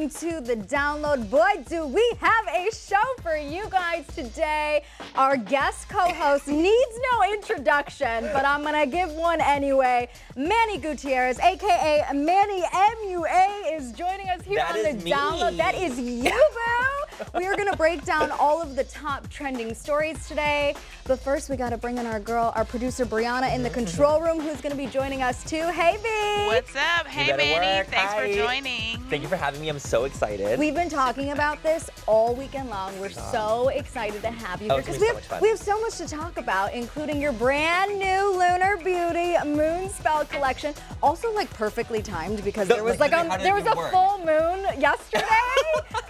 welcome to the download. Boy, do we have a show for you guys today. Our guest co-host needs no introduction, but I'm gonna give one anyway. Manny Gutierrez, aka Manny MUA, is joining us here on the download. That is you, boo. We are gonna break down all of the top trending stories today. But first, we gotta bring in our girl, our producer Brianna in the control room, who's gonna be joining us too. Hey, B. What's up? Hey, Manny. Thanks for joining. Thank you for having me. I'm so excited. We've been talking about this all weekend long. We're so excited to have you here because we have so much to talk about, including your brand new Lunar Beauty Moon Spell collection. Also, like perfectly timed because there was a full moon yesterday.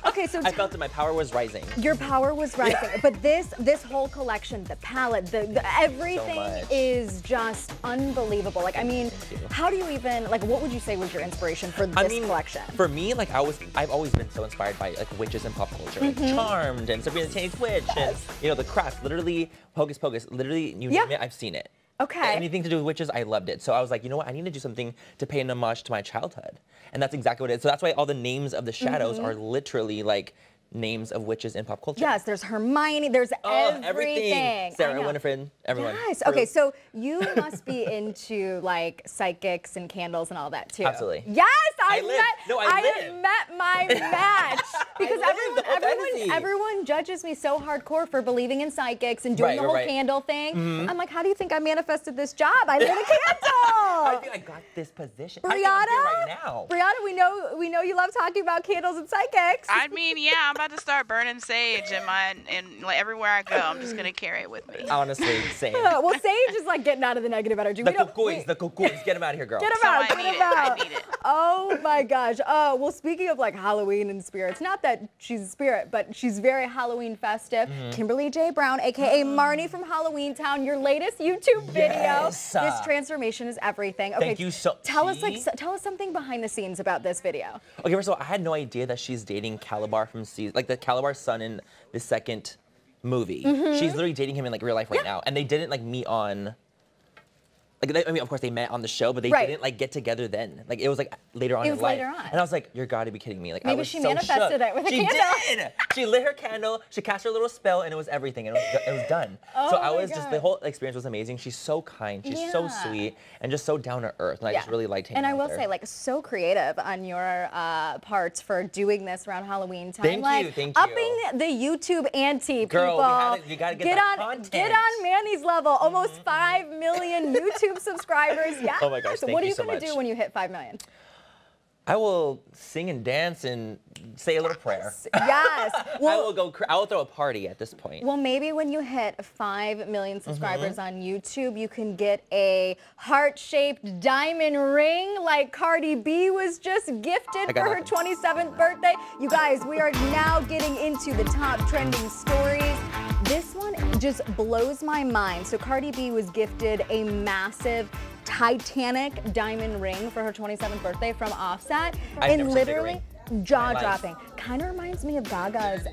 Okay, so I felt that my power was rising. Your power was rising, but this whole collection, the palette, the everything is just unbelievable. Like, I mean, how do you even what would you say was your inspiration for this collection? For me, like I've always been so inspired by like witches in pop culture, like Charmed and Sabrina the Teenage Witch, and you know The Craft. Literally, Hocus Pocus. Literally, you name it, I've seen it. Okay. Anything to do with witches, I loved it. So I was like, you know what? I need to do something to pay an homage to my childhood, and that's exactly what it is. So that's why all the names of the shadows are literally like names of witches in pop culture. Yes, there's Hermione, there's everything. Sarah, Winifred, everyone. Yes, okay, so you must be into like psychics and candles and all that too. Absolutely. Yes, I have met my match. Because everyone judges me so hardcore for believing in psychics and doing the whole candle thing. I'm like, how do you think I manifested this job? I lit a candle. How do you think I got this position? Brianna, right now. Brianna, we know you love talking about candles and psychics. I mean, yeah, I'm about to start burning sage in like everywhere I go. I'm just gonna carry it with me. Honestly, same. Well, sage is like getting out of the negative energy. The cocoons, get them out of here, girl. Get them out, get them out. I need it. Oh my gosh. Well, speaking of like Halloween and spirits, not that she's a spirit, but she's very Halloween festive. Kimberly J. Brown, aka Marnie from Halloween Town, your latest YouTube video. This transformation is everything. Okay, thank you so. Tell us something behind the scenes about this video. Okay, first of all, I had no idea that she's dating Calabar from the Calabar's son in the second movie. She's literally dating him in like real life right now, and they didn't like meet on. Like, I mean, of course they met on the show, but they didn't like get together then. Like it was like later on in life. And I was like, you're gotta be kidding me. Like maybe I was she so manifested shook. it with a candle. She did. She lit her candle. She cast her little spell, and it was everything. And it was done. Oh so I was just the whole experience was amazing. She's so kind. She's so sweet, and just so down to earth. And I just really liked hanging out with her. And I will say, like, so creative on your parts for doing this around Halloween time. Thank you. Upping the YouTube ante, girl, people. you gotta get that content. Get on Manny's level. Almost 5 million YouTube subscribers. Yeah. Oh my gosh, what are you going to do when you hit 5 million? I will sing and dance and say a little prayer. Yes. Well, I will throw a party at this point. Well, maybe when you hit 5 million subscribers on YouTube, you can get a heart-shaped diamond ring like Cardi B was just gifted for her 27th birthday. You guys, we are now getting into the top trending stories. This one just blows my mind. So Cardi B was gifted a massive Titanic diamond ring for her 27th birthday from Offset, and literally jaw-dropping. Kind of reminds me of Gaga's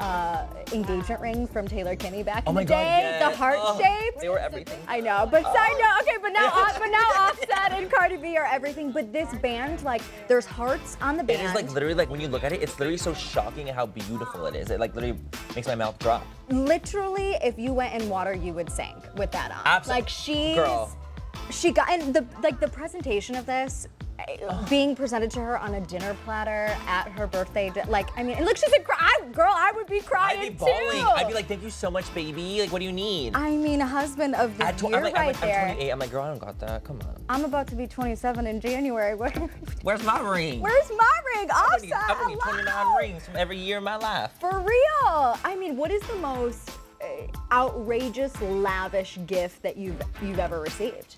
engagement ring from Taylor Kinney back in the day. The heart-shaped. They were everything. I know, but now Offset and Cardi B are everything. But this band, like, there's hearts on the band. It is like literally like when you look at it, it's literally so shocking at how beautiful it is. It like literally makes my mouth drop. Literally, if you went in water, you would sink with that on. Absolutely. Like she got, and the presentation of this being presented to her on a dinner platter at her birthday, like, I mean, and look, she's a girl, I would be crying I'd be bawling. I'd be like, thank you so much, baby. Like, what do you need? I mean, a husband of the year I'm there. I'm 28. I'm like, girl, I don't got that. Come on. I'm about to be 27 in January. Where's my ring? Where's my ring? Offset. I'm gonna need 29 rings from every year of my life. For real. I mean, what is the most outrageous, lavish gift that you've ever received?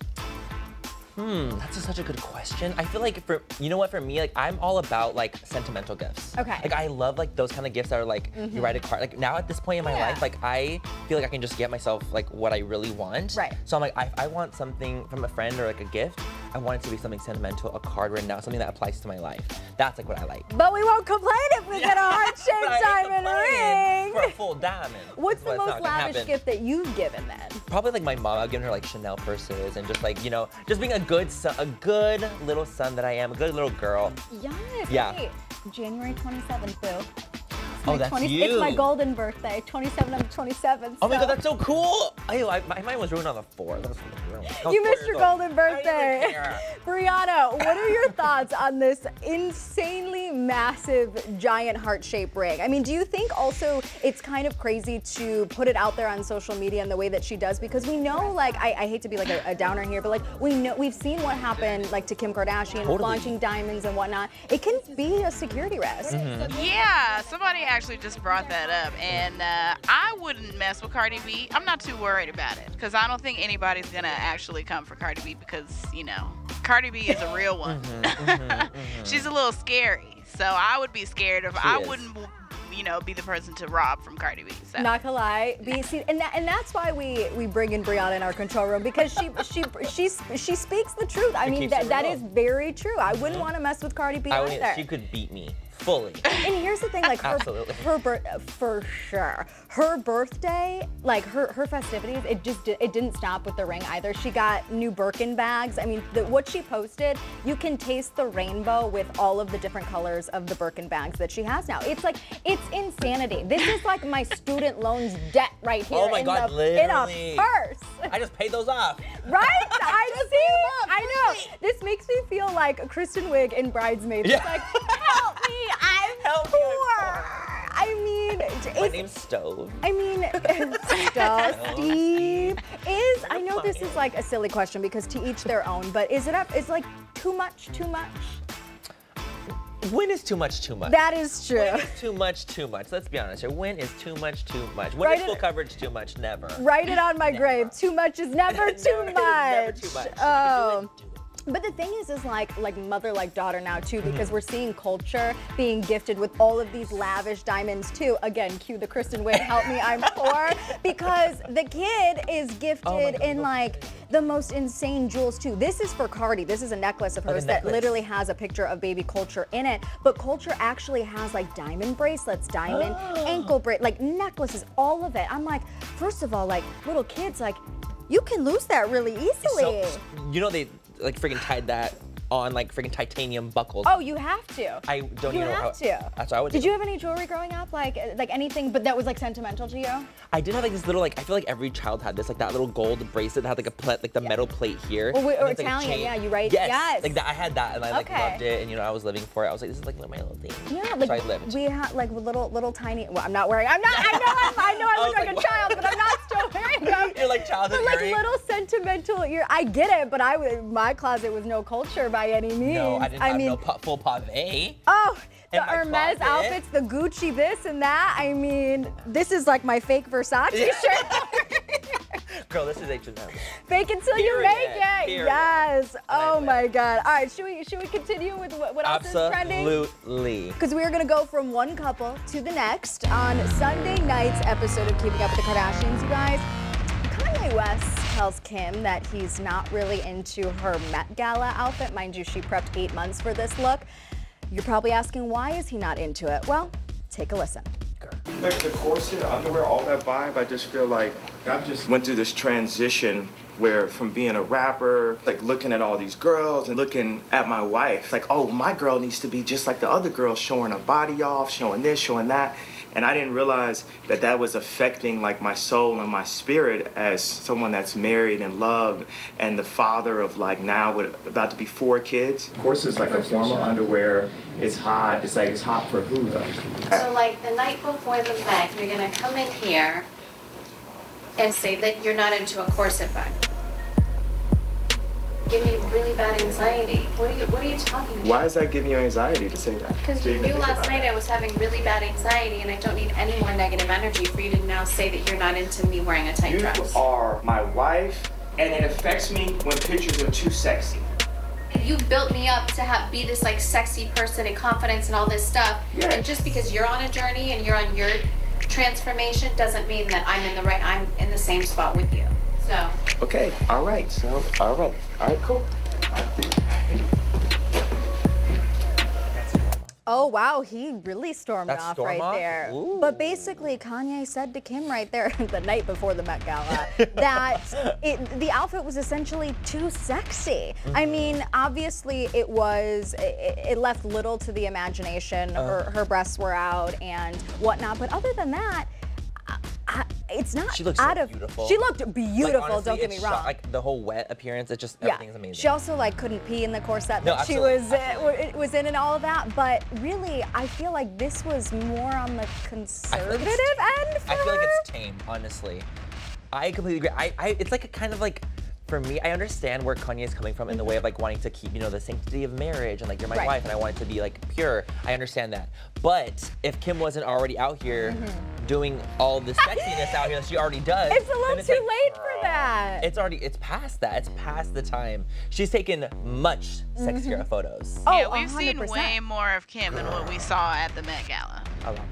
That's such a good question. I feel like you know what, for me, like I'm all about like sentimental gifts. Okay. Like I love like those kind of gifts that are like you write a card. Like now at this point in my life, like I feel like I can just get myself like what I really want. Right. So I'm like, if I want something from a friend or like a gift, I want it to be something sentimental, a card written out, something that applies to my life. That's like what I like. But we won't complain if we get a heart-shaped diamond ring. For a full diamond. What's the most lavish gift that you've given then? Probably like my mom. I've given her like Chanel purses and just like, you know, just being a good son, a good little son that I am, a good little girl. Yes. Yeah. Hey, January 27th, boo. Oh, that's you. It's my golden birthday, 27 on the 27th. Oh my so- God, that's so cool. My mind was ruined on the 4th. You missed your golden birthday. Brianna, what are your thoughts on this insanely massive, giant heart-shaped ring? I mean, do you think also it's kind of crazy to put it out there on social media in the way that she does? Because we know, like, I hate to be like a downer here, but like we've seen what happened like to Kim Kardashian, launching diamonds and whatnot. It can be a security risk. Yeah, somebody actually just brought that up, and I wouldn't mess with Cardi B. I'm not too worried about it because I don't think anybody's gonna actually come for Cardi B because, you know, Cardi B is a real one. She's a little scary, so I would be scared if I wouldn't, you know, be the person to rob from Cardi B. So. Not gonna lie, and that's why we bring in Brianna in our control room, because she speaks the truth. I mean, that is very true. I wouldn't want to mess with Cardi B either. She could beat me fully. And here's the thing, like for sure, her birthday, like her festivities, it didn't stop with the ring either. She got new Birkin bags. I mean, what she posted, you can taste the rainbow with all of the different colors of the Birkin bags that she has now. It's like, it's insanity. This is like my student loans debt right here. Oh my God, literally. In a purse. I just paid those off. Right? I know. This makes me feel like Kristen Wiig in Bridesmaids. Yeah. It's like, help me, I'm poor. I mean, my name's Stove. I mean, Steve I know this is like a silly question because to each their own, but is like too much? When is too much too much? That is true. When is too much? Let's be honest here. When is too much too much? When is full coverage too much? Never. Write it on my grave. Too much is never too much. Never too much. Oh. But the thing is like mother like daughter now too, because we're seeing culture being gifted with all of these lavish diamonds too. Again, cue the Kristen Wiig, help me, I'm poor. Because the kid is gifted in like the most insane jewels too. This is for Cardi. This is a necklace of hers that literally has a picture of baby Culture in it. But Culture actually has like diamond bracelets, diamond ankle like necklaces, all of it. I'm like, first of all, like little kids, like you can lose that really easily. So, you know they like freaking tied that on like freaking titanium buckles. Oh, you have to. I don't even know how. You have to. That's what I would do. Did you have any jewelry growing up? Like anything, but that was like sentimental to you? I did have like this little I feel like every child had this, like that little gold bracelet that had like the metal plate here. Or like Italian, yeah, you right? Yes. Like that, I had that and I like loved it, and you know I was living for it. I was like, this is like my little thing. Yeah, like so I lived. we had like little tiny. Well, I'm not wearing. I know I look like a child, but I'm not still wearing them. You're like childhood earrings. But like little sentimental. I get it, but my closet was no Culture by any means. No, I didn't have no full pave. Oh. The Hermes outfits, the Gucci this and that. I mean, this is like my fake Versace shirt. Girl, this is H&M. Fake until you make it. Period. Yes. Oh my God. All right, should we continue with what else is trending? Absolutely. Because we are gonna go from one couple to the next on Sunday night's episode of Keeping Up with the Kardashians, you guys. Kanye West tells Kim that he's not really into her Met Gala outfit. Mind you, she prepped 8 months for this look. You're probably asking, why is he not into it? Well, take a listen. Like the corset, underwear, all that vibe, I just feel like I just went through this transition where from being a rapper, like looking at all these girls and looking at my wife, like, oh, my girl needs to be just like the other girls, showing her body off, showing this, showing that. And I didn't realize that that was affecting like my soul and my spirit as someone that's married and loved and the father of like now with about to be 4 kids. Of course, it's like a formal underwear. It's hot. It's like, it's hot for who though? So like the night before the Met, you're gonna come in here and say that you're not into a corset bag. Give me really bad anxiety. What are you talking about? Why is that giving you anxiety to say that? Because you knew last night I was having really bad anxiety and I don't need any more negative energy for you to now say that you're not into me wearing a tight dress. You are my wife, and it affects me when pictures are too sexy. You built me up to be this like sexy person and confidence and all this stuff. Yeah. And just because you're on a journey and you're on your transformation doesn't mean that I'm in the same spot with you. So. Okay, all right, cool. Oh, wow, he really stormed That off storm right off? there. Ooh. But basically, Kanye said to Kim right there the night before the Met Gala that the outfit was essentially too sexy. I mean, obviously it left little to the imagination. Her breasts were out and whatnot, but other than that, it's not She looked out so of. beautiful. She looked beautiful. Like, honestly, don't get me it's wrong. like the whole wet appearance, it's just everything's amazing. She also like couldn't pee in the corset No, that she was in and all of that. But really, I feel like this was more on the conservative end for I feel like her. it's tame, honestly. I completely agree. It's like a kind of like, for me, I understand where Kanye is coming from in the way of like wanting to keep, the sanctity of marriage and like you're my wife and I want it to be like pure. I understand that. But if Kim wasn't already out here doing all the sexiness out here that she already does, It's a little too late for that. It's past that. It's past the time. She's taken much sexier photos. Oh, Yeah, we've seen 100%. way more of Kim than what we saw at the Met Gala.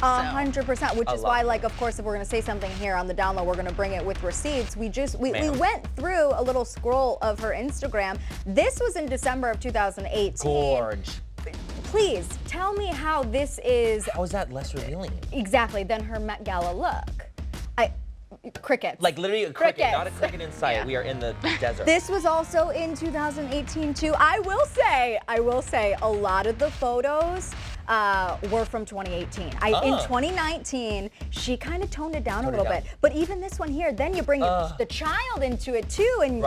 100%, which A is lot. why, like, of course, if we're gonna say something here on the download, we're gonna bring it with receipts. We went through a little scroll of her Instagram. This was in December of 2018. Gorge. Please tell me how this is How is that less revealing? exactly than her Met Gala look. Crickets. Like literally a cricket, Crickets. not a cricket in sight. Yeah. We are in the desert. This was also in 2018 too. I will say, a lot of the photos were from 2018. In 2019, she kind of toned it down a little bit. But even this one here, then you bring the child into it too, and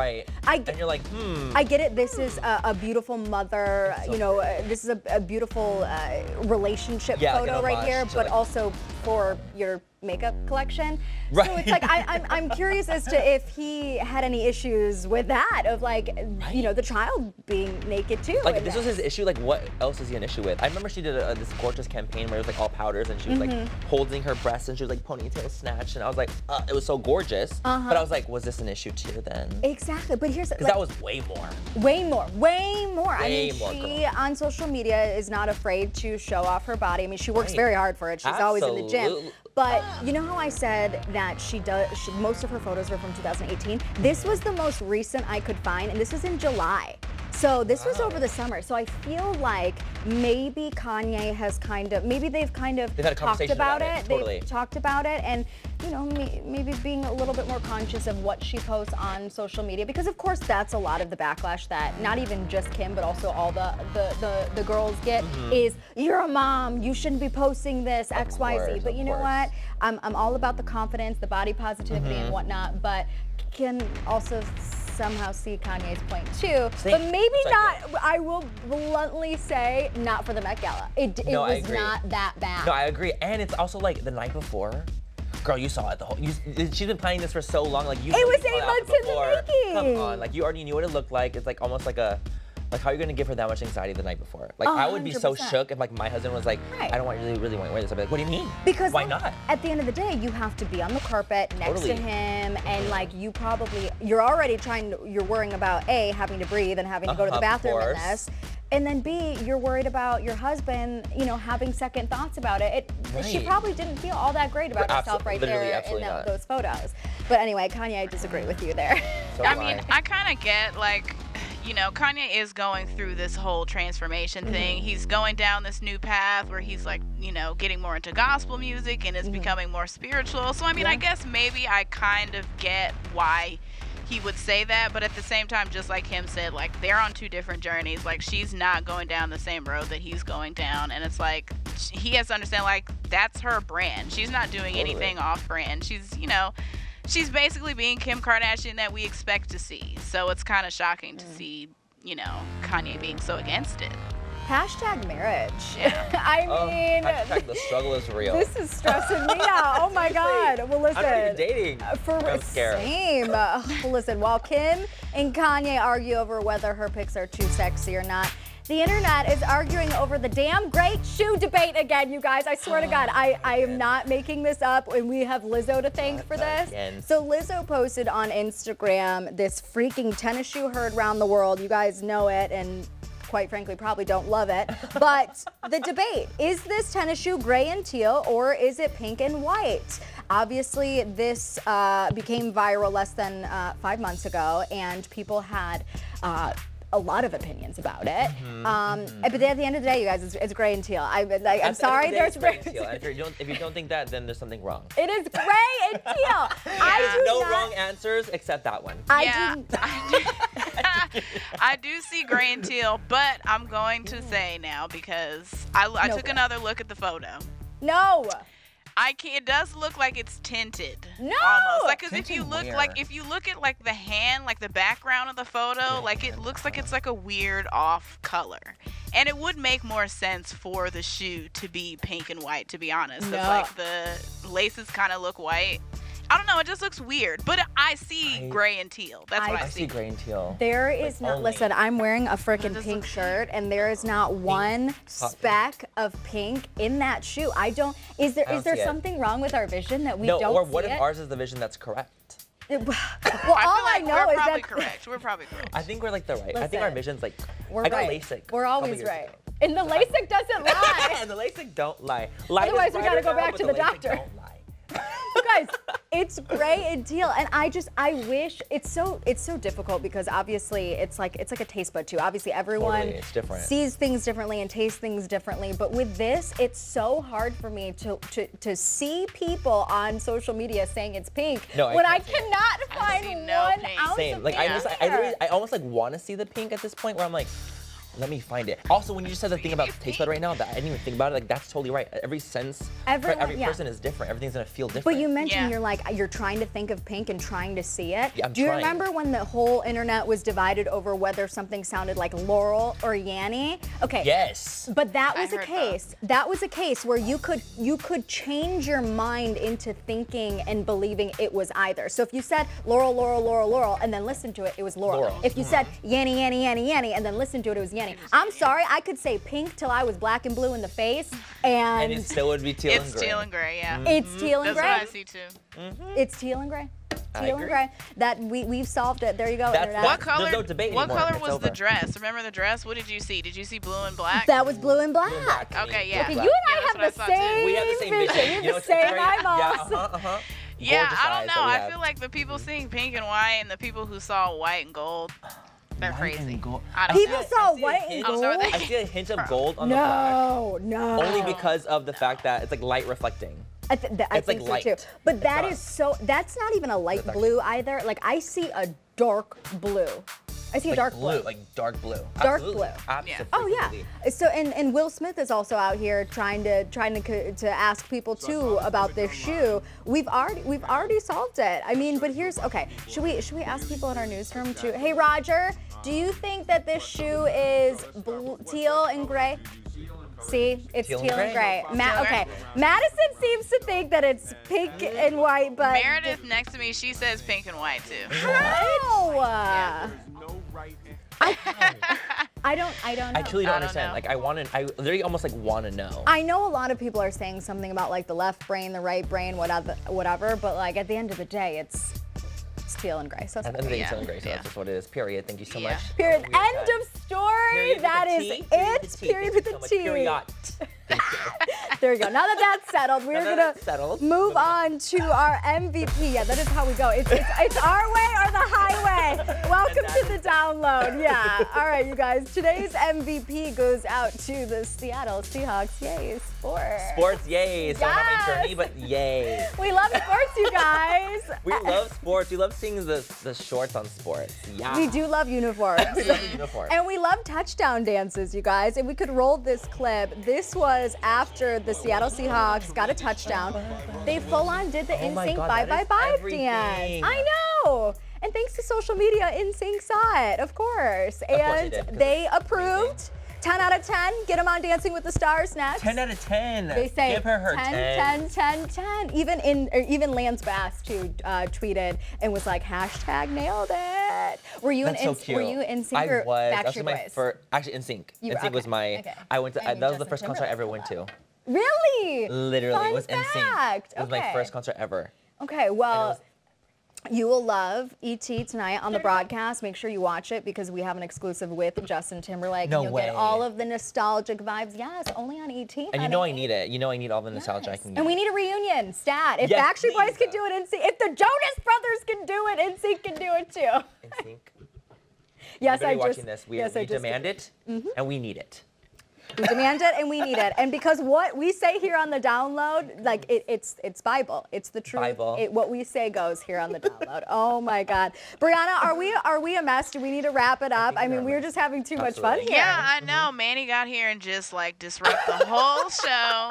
and you're like, I get it. This is a beautiful mother. So this is a beautiful relationship like photo an right homage here, to, but like- also for your makeup collection. Right. So it's like I'm curious as to if he had any issues with that of like the child being naked too. like in if this this. was his issue, like what else is he an issue with? I remember she did this gorgeous campaign where it was like all powders and she was like holding her breasts and she was like ponytail snatched and I was like, it was so gorgeous. But I was like, was this an issue too then? Exactly, but here's Because that was way more. way more. I mean, Way more, she girl. on social media is not afraid to show off her body. I mean, she works very hard for it. She's always in the gym. Absolutely. But you know how I said that most of her photos were from 2018? This was the most recent I could find, and this was in July. So this was over the summer. So I feel like maybe Kanye has they've had a talked conversation about about it. it, totally. They've talked about it, and maybe being a little bit more conscious of what she posts on social media, because of course that's a lot of the backlash that not even just Kim, but also all the girls get is, you're a mom, you shouldn't be posting this, X, Y, Z. But you know what? I'm all about the confidence, the body positivity and whatnot, but can also somehow see Kanye's point too. But maybe not, I will bluntly say, not for the Met Gala. It was not that bad. No, I agree. And it's also like the night before. Girl, you saw it she's been planning this for so long. Like you. It was saw 8 the months outfit in the before. making. Come on, like you already knew what it looked like. It's like almost like how are you gonna give her that much anxiety the night before? Like I would be so 100%. shook if like my husband was like, I don't really want to wear this. I'd be like, what do you mean? Because why not? At the end of the day, you have to be on the carpet next to him, and like you're already you're worrying about A, having to breathe and having to go to the bathroom in this. And then B, you're worried about your husband, having second thoughts about it. She probably didn't feel all that great about herself right there in those photos. But anyway, Kanye, I disagree with you there. So I mean, I kind of get like, Kanye is going through this whole transformation thing. He's going down this new path where he's like, getting more into gospel music and is becoming more spiritual. So, I mean, I guess maybe I kind of get why he would say that, but at the same time, just like him said, like they're on two different journeys. Like she's not going down the same road that he's going down, and it's like he has to understand like that's her brand. She's not doing anything off brand. She's she's basically being Kim Kardashian that we expect to see. So it's kind of shocking to see Kanye being so against it. Hashtag marriage. Yeah. I mean, hashtag the struggle is real. this is stressing me out. Oh my God. Well, listen. I'm not even dating. I'm scared. Same. Well, listen, while Kim and Kanye argue over whether her pics are too sexy or not, the internet is arguing over the damn great shoe debate again, you guys. I swear to God, I am not making this up, and we have Lizzo to thank for this. Again. So Lizzo posted on Instagram this freaking tennis shoe heard around the world. You guys know it, and quite frankly, probably don't love it. But the debate, is this tennis shoe gray and teal, or is it pink and white? Obviously, this became viral less than 5 months ago, and people had a lot of opinions about it. But at the end of the day, you guys, it's gray and teal. I'm sorry, there's gray and teal. And if you don't think that, then there's something wrong. It is gray and teal. I do not, wrong answers except that one. I do see gray and teal, but I'm going to say now because I took another look at the photo. No. It does look like it's tinted. No. Almost. Like, cause if you look at like the hand, like the background of the photo, like it looks like it's like a weird off color. And it would make more sense for the shoe to be pink and white, to be honest. No. It's like the laces kind of look white. I don't know, it just looks weird. But I see gray and teal. That's what I see. I see gray and teal. There is not, listen, I'm wearing a freaking pink shirt and there is not one speck of pink in that shoe. Is there something wrong with our vision that we don't see it? No, or what if ours is the vision that's correct? Well, all I know is that correct. We're probably correct. I think we're like the right. I think our vision's like, I got LASIK. We're always right. And the LASIK doesn't lie. And the LASIK don't lie. Otherwise, we gotta go back to the doctor. Don't lie. You guys, it's gray and teal, and I wish it's so difficult because obviously it's like a taste bud too. Obviously, everyone sees things differently and tastes things differently. But with this, it's so hard for me to see people on social media saying it's pink when I cannot find one ounce of pink. Like I almost like want to see the pink at this point where I'm like, let me find it. Also, when you just said the thing about taste bud right now, that I didn't even think about it. Like that's totally right. Every sense, every person is different. Everything's gonna feel different. But you mentioned you're trying to think of pink and trying to see it. Yeah, Do you remember when the whole internet was divided over whether something sounded like Laurel or Yanny? Okay. Yes. But that was a case. That was a case where you could change your mind into thinking and believing it was either. So if you said Laurel, Laurel, Laurel, Laurel, and then listened to it, it was Laurel. If you said Yanny, Yanny, Yanny, Yanny, and then listened to it, it was Yanny. I'm sorry, I could say pink till I was black and blue in the face, and it still would be teal and gray. It's teal and gray, yeah. It's teal and gray. That's what I see too. It's teal and gray. Teal and gray. That we've solved it. There you go. What color? There's no debate what anymore. color was the dress? Remember the dress? What did you see? Did you see blue and black? That was blue and black. Okay, yeah. Okay, you and I have the same. We have the same vision. We have the same eyeballs. Yeah, I don't know. I feel like the people seeing pink and white and the people who saw white and gold, they're crazy. People saw white and gold. I see a hint of gold on the black. No. Only because of the fact that it's like light reflecting. I think like so light. too. But that's not even a light blue either. Like I see a dark blue. I see a dark blue. Like dark blue. Dark blue. Absolutely. Oh yeah. So and Will Smith is also out here trying to ask people too about this shoe. We've already solved it. I mean, but here's okay. Should we ask people in our newsroom too? Hey Roger, do you think that this shoe is teal and gray? See, it's teal and gray. Okay, Madison seems to think that it's pink and white, but Meredith next to me, she says pink and white too. How? Yeah. I don't know. I truly don't understand. Like I literally almost like want to know. I know a lot of people are saying something about like the left brain, the right brain, whatever. But like at the end of the day, it's teal and gray. So at the end of the day, teal and gray. So that's just what it is. Period. Thank you so much. Period. End of story. Period That is it. Period with the T. Period. There you go. Now that that's settled, we're gonna move on to our MVP. Yeah, that is how we go. It's our way or the highway. Welcome to the download. Yeah. All right, you guys. Today's MVP goes out to the Seattle Seahawks. Yay, sports. Sports, yay. So not my journey, but yay. We love sports, you guys. We love sports. We love seeing the shorts on sports. Yeah. We do love uniforms. We love uniforms. And we love touchdown dances, you guys. And we could roll this clip. This was after the Seattle Seahawks got a touchdown. They full on did the NSYNC Bye Bye Bye dance. I know. And thanks to social media, NSYNC saw it, of course. And they approved. 10 out of 10. Get them on Dancing with the Stars next. 10 out of 10. They say give her 10, 10, 10, 10. Even Lance Bass too tweeted and was like #nailed it. Were you That's so cute. Were you NSYNC or Backstreet Boys? Actually NSYNC. NSYNC was my. Okay. I went to. That was the first concert I ever went to. Really? Literally, it was NSYNC. It was Okay. my first concert ever. Okay, well. You will love E.T. tonight on the broadcast. Make sure you watch it because we have an exclusive with Justin Timberlake. No You'll way. get all of the nostalgic vibes. Yes, only on E.T. And you know I need it. You know I need all the nostalgia I can get. And we need a reunion. Stat. If Yes, Backstreet Boys please. can do it, if the Jonas Brothers can do it, NSYNC can do it too. NSYNC. Yes, You're I watching just. this. We yes, I just. demand it, and we need it. We demand it and we need it. And because what we say here on the download, like it's Bible. It's the truth. Bible. What we say goes here on the download. Oh my God. Brianna, are we a mess? Do we need to wrap it up? I mean, we're just having too much fun here. Yeah, I know. Manny got here and just like disrupt the whole show.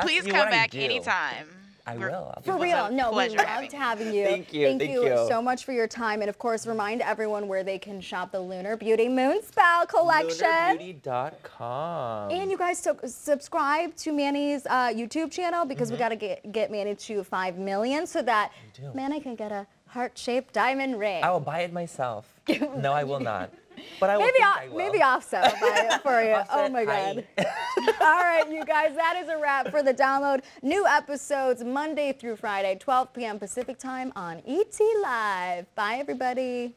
Please come back anytime. I will. For real. No, we loved having you. Thank you. Thank you so much for your time. And of course, remind everyone where they can shop the Lunar Beauty Moonspell collection. LunarBeauty.com. And you guys subscribe to Manny's YouTube channel because we got to get Manny to 5 million so that Manny can get a heart-shaped diamond ring. I will buy it myself. No, I will not. But I will maybe Offset will buy it for you. Oh my God. All right, you guys, that is a wrap for the download. New episodes Monday through Friday, 12 p.m. Pacific time on ET Live. Bye, everybody.